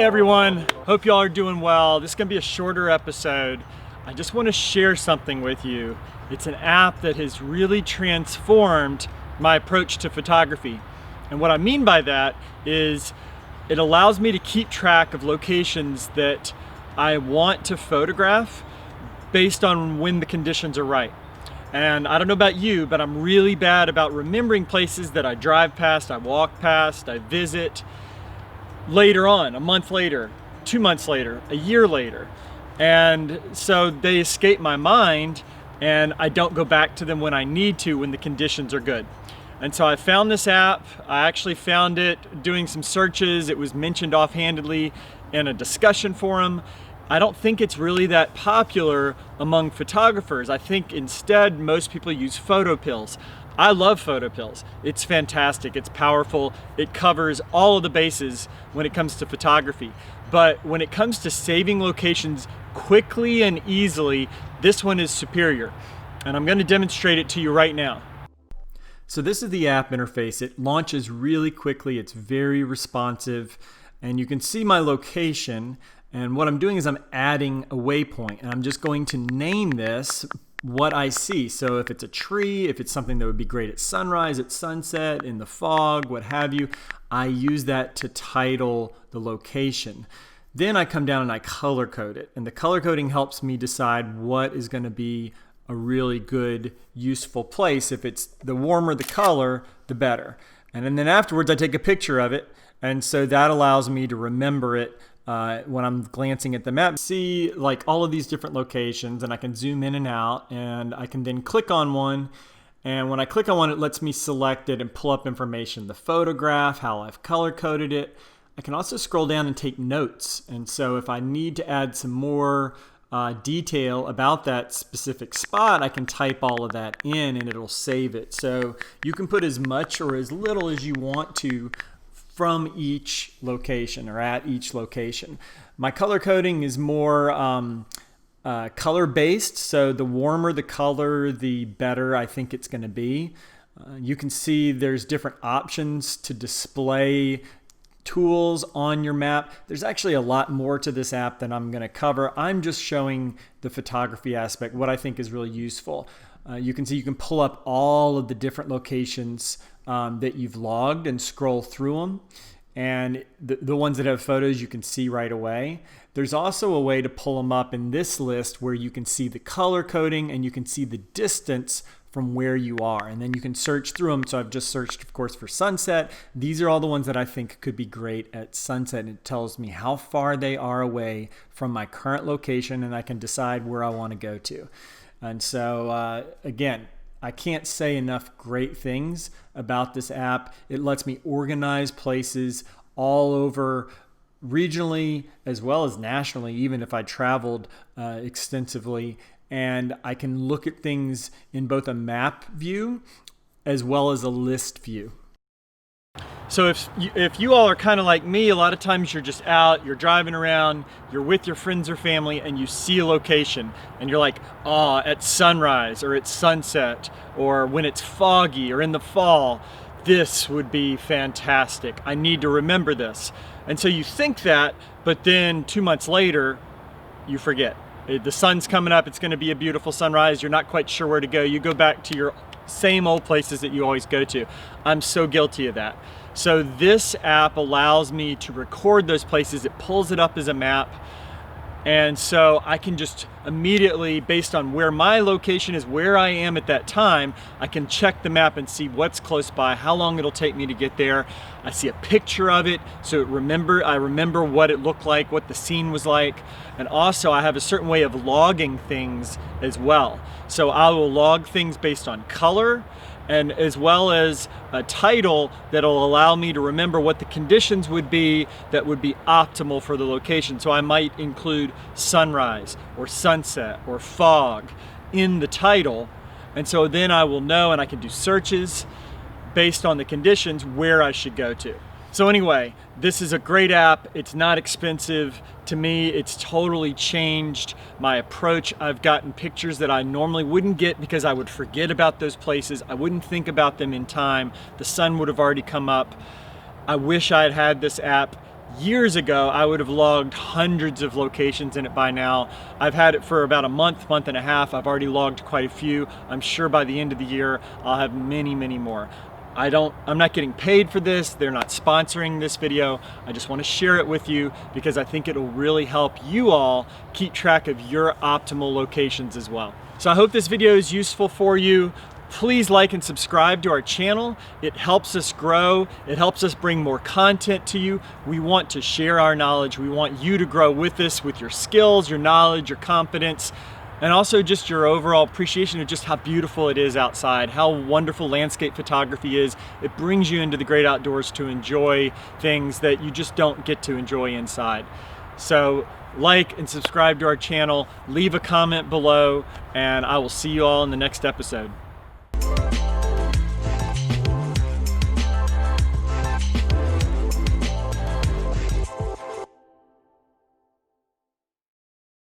Hi everyone, hope y'all are doing well. This is gonna be a shorter episode. I just want to share something with you. It's an app that has really transformed my approach to photography. And what I mean by that is it allows me to keep track of locations that I want to photograph based on when the conditions are right. And I don't know about you, but I'm really bad about remembering places that I drive past, I walk past, I visit later on, a month later, 2 months later, a year later. And so they escape my mind and I don't go back to them when I need to, when the conditions are good. And so I found this app. I actually found it doing some searches. It was mentioned offhandedly in a discussion forum. I don't think it's really that popular among photographers. I think instead most people use Photopills. I love Photopills. It's fantastic, it's powerful, it covers all of the bases when it comes to photography. But when it comes to saving locations quickly and easily, this one is superior. And I'm going to demonstrate it to you right now. So this is the app interface. It launches really quickly, it's very responsive, and you can see my location. And what I'm doing is I'm adding a waypoint, and I'm just going to name this what I see. So if it's a tree, if it's something that would be great at sunrise, at sunset, in the fog, what have you, I use that to title the location. Then I come down and I color code it. And the color coding helps me decide what is going to be a really good, useful place. If it's the warmer the color, the better. And then afterwards I take a picture of it. And so that allows me to remember it when I'm glancing at the map. See like all of these different locations, and I can zoom in and out, and I can then click on one, and when I click on one it lets me select it and pull up information, the photograph, how I've color coded it. I can also scroll down and take notes, and so if I need to add some more detail about that specific spot, I can type all of that in and it'll save it. So you can put as much or as little as you want to from each location or at each location. My color coding is more color based, so the warmer the color, the better I think it's going to be. You can see there's different options to display tools on your map. There's actually a lot more to this app than I'm going to cover. I'm just showing the photography aspect, what I think is really useful. You can see you can pull up all of the different locations that you've logged and scroll through them. And the ones that have photos you can see right away. There's also a way to pull them up in this list where you can see the color coding and you can see the distance from where you are. And then you can search through them. So I've just searched, of course, for sunset. These are all the ones that I think could be great at sunset. And it tells me how far they are away from my current location, and I can decide where I want to go to. And so, again, I can't say enough great things about this app. It lets me organize places all over regionally as well as nationally, even if I traveled extensively. And I can look at things in both a map view as well as a list view. So if you all are kind of like me, a lot of times you're just out, you're driving around, you're with your friends or family, and you see a location and you're like, oh, at sunrise or at sunset or when it's foggy or in the fall, this would be fantastic. I need to remember this. And so you think that, but then 2 months later, you forget. The sun's coming up, it's going to be a beautiful sunrise, you're not quite sure where to go. You go back to your same old places that you always go to. I'm so guilty of that. So this app allows me to record those places. It pulls it up as a map. And so I can just immediately, based on where my location is, where I am at that time, I can check the map and see what's close by, how long it'll take me to get there. I see a picture of it, so I remember what it looked like, what the scene was like. And also I have a certain way of logging things as well. So I will log things based on color, and as well as a title that'll allow me to remember what the conditions would be that would be optimal for the location. So I might include sunrise or sunset or fog in the title, and so then I will know, and I can do searches based on the conditions where I should go to. So anyway, this is a great app. It's not expensive. To me, it's totally changed my approach. I've gotten pictures that I normally wouldn't get because I would forget about those places. I wouldn't think about them in time. The sun would have already come up. I wish I had had this app Years ago, I would have logged hundreds of locations in it by now. I've had it for about a month and a half. I've already logged quite a few. I'm sure by the end of the year, I'll have many, many more. I'm not getting paid for this. They're not sponsoring this video. I just want to share it with you because I think it'll really help you all keep track of your optimal locations as well. So I hope this video is useful for you. Please like and subscribe to our channel. It helps us grow. It helps us bring more content to you. We want to share our knowledge. We want you to grow with us, with your skills, your knowledge, your confidence, and also just your overall appreciation of just how beautiful it is outside, how wonderful landscape photography is. It brings you into the great outdoors to enjoy things that you just don't get to enjoy inside. So like and subscribe to our channel, leave a comment below, and I will see you all in the next episode.